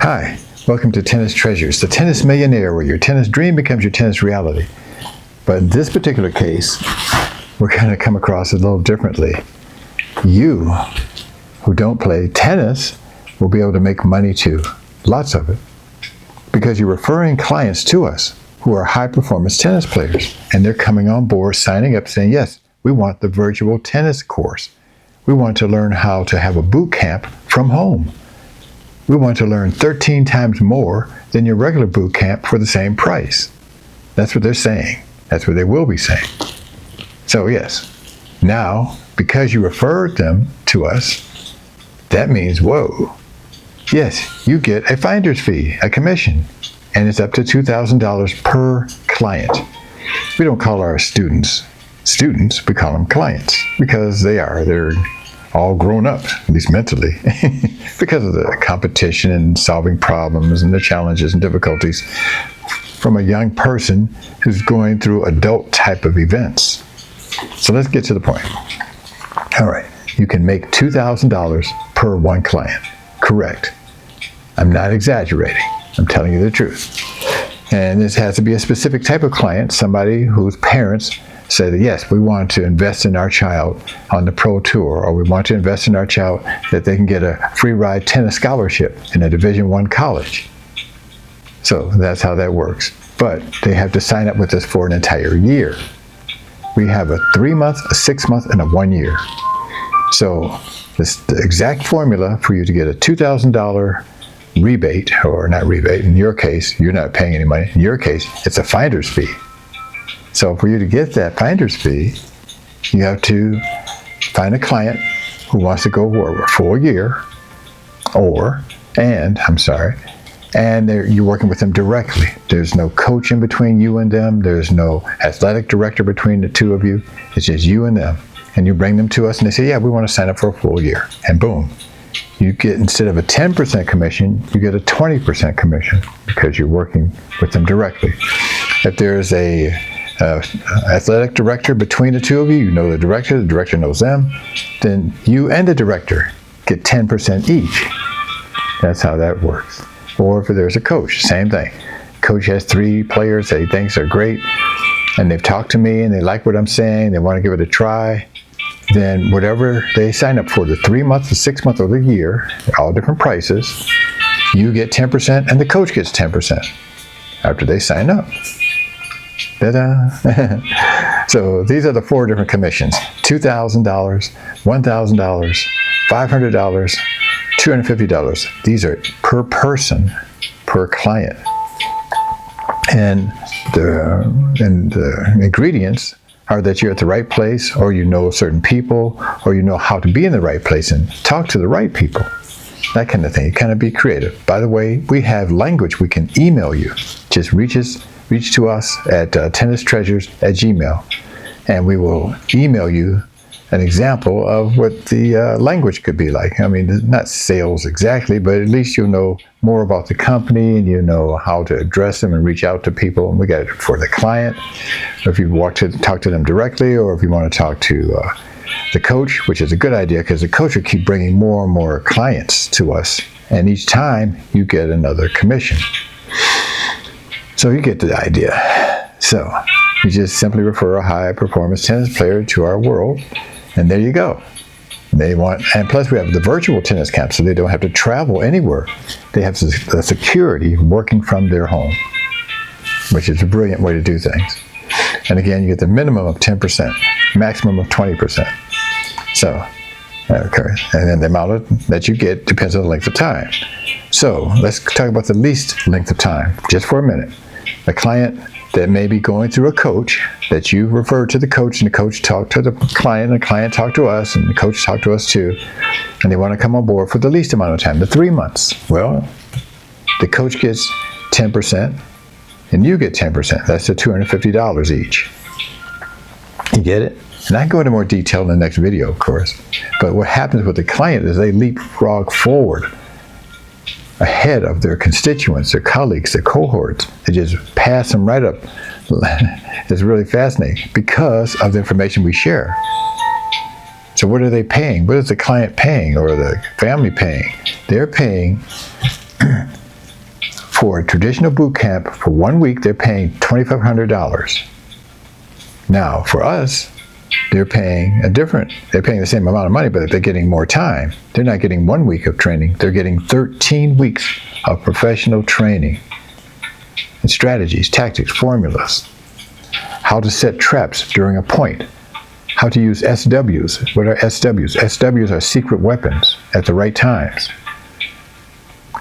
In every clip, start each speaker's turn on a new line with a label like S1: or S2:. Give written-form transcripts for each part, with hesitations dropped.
S1: Hi, welcome to Tennis Treasures, the tennis millionaire, where your tennis dream becomes your tennis reality. But in this particular case, we're going to come across it a little differently. You, who don't play tennis, will be able to make money too, lots of it, because you're referring clients to us who are high-performance tennis players, and they're coming on board, signing up, saying, yes, we want the virtual tennis course. We want to learn how to have a boot camp from home. We want to learn 13 times more than your regular boot camp for the same price. That's what they're saying. That's what they will be saying. So yes, now, because you referred them to us, that means, whoa, yes, you get a finder's fee, a commission, and it's up to $2,000 per client. We don't call our students, we call them clients, because they're all grown up, at least mentally, because of the competition and solving problems and the challenges and difficulties from a young person who's going through adult type of events. So let's get to the point. All right, you can make $2,000 per one client. Correct. I'm not exaggerating. I'm telling you the truth. And this has to be a specific type of client, somebody whose parents say that, yes, we want to invest in our child on the pro tour, or we want to invest in our child that they can get a free ride tennis scholarship in a Division I college. So that's how that works. But they have to sign up with us for an entire year. We have a 3-month, a 6-month, and a 1 year. So this the exact formula for you to get a $2,000 rebate, or not rebate, in your case, you're not paying any money. In your case, it's a finder's fee. So for you to get that finder's fee, you have to find a client who wants to go for a full year, and you're working with them directly. There's no coach in between you and them. There's no athletic director between the two of you. It's just you and them. And you bring them to us and they say, yeah, we want to sign up for a full year. And boom, you get, instead of a 10% commission, you get a 20% commission because you're working with them directly. If there's a athletic director between the two of you, you know the director knows them, then you and the director get 10% each. That's how that works. Or if there's a coach, same thing. Coach has 3 players that he thinks are great, and they've talked to me and they like what I'm saying, they want to give it a try, then whatever they sign up for, the 3-month, the 6-month, or the year, all different prices, you get 10% and the coach gets 10% after they sign up. Ta-da! So these are the 4 different commissions: $2,000, $1,000, $500, $250. These are per person, per client. And the ingredients are that you're at the right place, or you know certain people, or you know how to be in the right place and talk to the right people. That kind of thing. You kind of be creative. By the way, we have language we can email you. Just reach to us at tennistreasures@gmail, and we will email you an example of what the language could be like. I mean, not sales exactly, but at least you'll know more about the company, and you know how to address them and reach out to people. And we got it for the client, or if you talk to them directly, or if you want to talk to the coach, which is a good idea because the coach will keep bringing more and more clients to us, and each time you get another commission. So you get the idea. So you just simply refer a high-performance tennis player to our world, and there you go. And plus we have the virtual tennis camp, so they don't have to travel anywhere. They have the security working from their home, which is a brilliant way to do things. And again, you get the minimum of 10%, maximum of 20%. So, okay, and then the amount that you get depends on the length of time. So let's talk about the least length of time, just for a minute. A client that may be going through a coach, that you refer to the coach, and the coach talked to the client, and the client talked to us, and the coach talked to us too, and they want to come on board for the least amount of time, the 3 months. Well, the coach gets 10%, and you get 10%. That's the $250 each. You get it? And I can go into more detail in the next video, of course. But what happens with the client is they leapfrog forward ahead of their constituents, their colleagues, their cohorts. They just pass them right up. It's really fascinating because of the information we share. So what are they paying? What is the client paying, or the family paying? They're paying For a traditional boot camp, for 1 week, they're paying $2,500. Now, for us, they're paying the same amount of money, but they're getting more time. They're not getting 1 week of training. They're getting 13 weeks of professional training and strategies, tactics, formulas, how to set traps during a point, how to use SWs. What are SWs? SWs are secret weapons at the right times.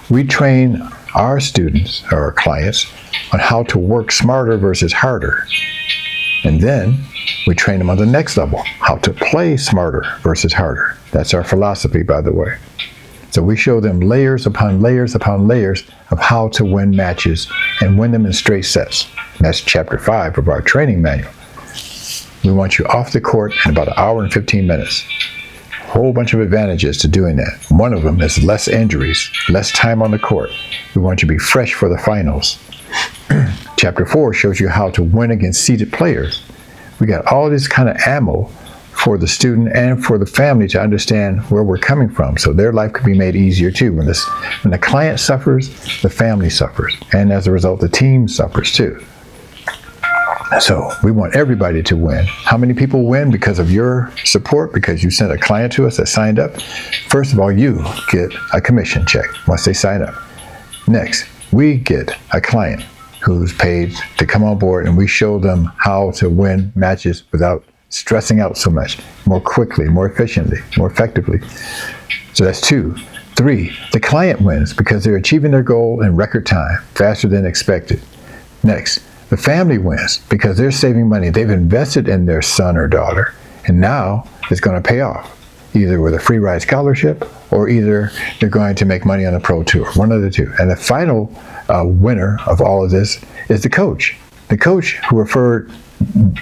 S1: We train our students, or our clients, on how to work smarter versus harder. And then we train them on the next level, how to play smarter versus harder. That's our philosophy, by the way. So we show them layers upon layers upon layers of how to win matches and win them in straight sets. And that's chapter 5 of our training manual. We want you off the court in about 1 hour and 15 minutes. A whole bunch of advantages to doing that. One of them is less injuries, less time on the court. We want you to be fresh for the finals. Chapter 4 shows you how to win against seeded players. We got all this kind of ammo for the student and for the family to understand where we're coming from, so their life could be made easier too. When the client suffers, the family suffers, and as a result, the team suffers too. So we want everybody to win. How many people win because of your support, because you sent a client to us that signed up? First of all, you get a commission check once they sign up. Next, we get a client who's paid to come on board, and we show them how to win matches without stressing out so much, more quickly, more efficiently, more effectively. So that's 2. 3, the client wins because they're achieving their goal in record time, faster than expected. Next, the family wins because they're saving money. They've invested in their son or daughter, and now it's going to pay off, either with a free ride scholarship or either they're going to make money on a pro tour, one of the two. And the final winner of all of this is the coach. The coach who referred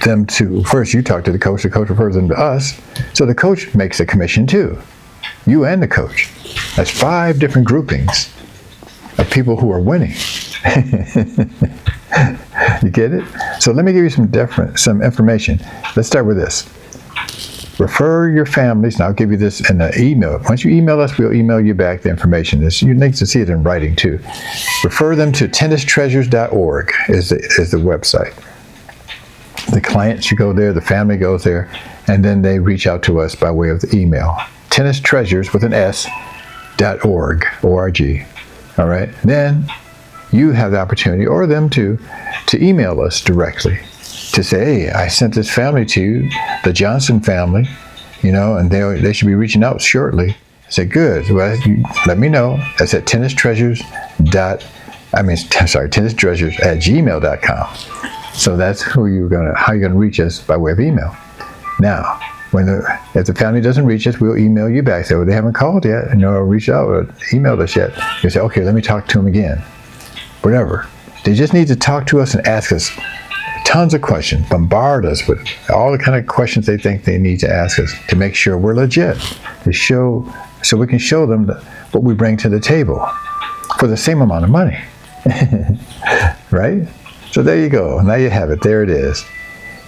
S1: them to, first you talk to the coach refers them to us, so the coach makes a commission too. You and the coach. That's 5 different groupings of people who are winning. You get it? So let me give you some information. Let's start with this. Refer your families, and I'll give you this in an email. Once you email us, we'll email you back the information. You need to see it in writing too. Refer them to Tennistreasures.org is the website. The client should go there, the family goes there, and then they reach out to us by way of the email. Tennistreasures with an S.org, O-R-G. All right? Then you have the opportunity, or them too, to email us directly to say, hey, I sent this family to you, the Johnson family, and they should be reaching out shortly. I said, good. Well, let me know. That's at Tennistreasures@gmail.com. So that's how you're gonna reach us by way of email. Now, if the family doesn't reach us, we'll email you back. Say, well, they haven't called yet, or reached out or emailed us yet. You say, okay, let me talk to them again. Whatever. They just need to talk to us and ask us tons of questions, bombard us with all the kind of questions they think they need to ask us to make sure we're legit, so we can show them what we bring to the table for the same amount of money. Right? So there you go. Now you have it. There it is.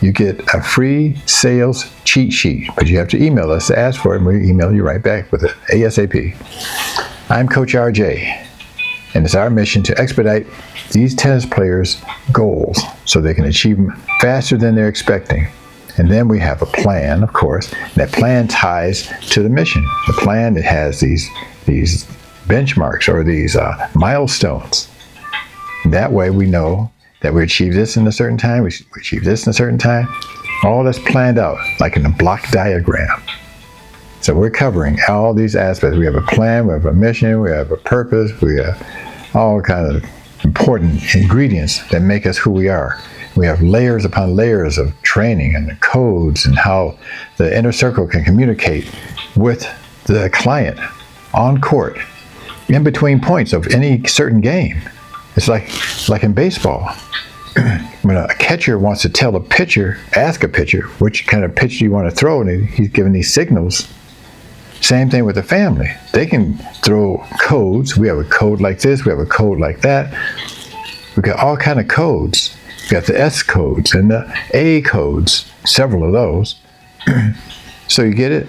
S1: You get a free sales cheat sheet, but you have to email us to ask for it, and we email you right back with it ASAP. I'm Coach RJ, and it's our mission to expedite these tennis players' goals so they can achieve them faster than they're expecting. And then we have a plan, of course, and that plan ties to the mission. The plan that has these benchmarks or these milestones. And that way we know that we achieve this in a certain time, we achieve this in a certain time. All that's planned out like in a block diagram. So we're covering all these aspects. We have a plan, we have a mission, we have a purpose, we have all kinds of important ingredients that make us who we are. We have layers upon layers of training and the codes and how the inner circle can communicate with the client on court, in between points of any certain game. It's like in baseball. When a catcher wants to tell a pitcher, ask a pitcher, which kind of pitch do you want to throw, and he's giving these signals. Same thing with the family. They can throw codes. We have a code like this, we have a code like that. We've got all kind of codes. We've got the S codes and the A codes, several of those. So you get it?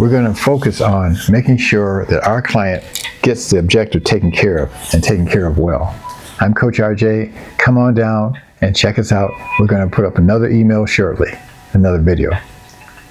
S1: we're going to focus on making sure that our client gets the objective taken care of and taken care of well. I'm Coach RJ. Come on down and check us out. We're going to put up another email shortly, another video.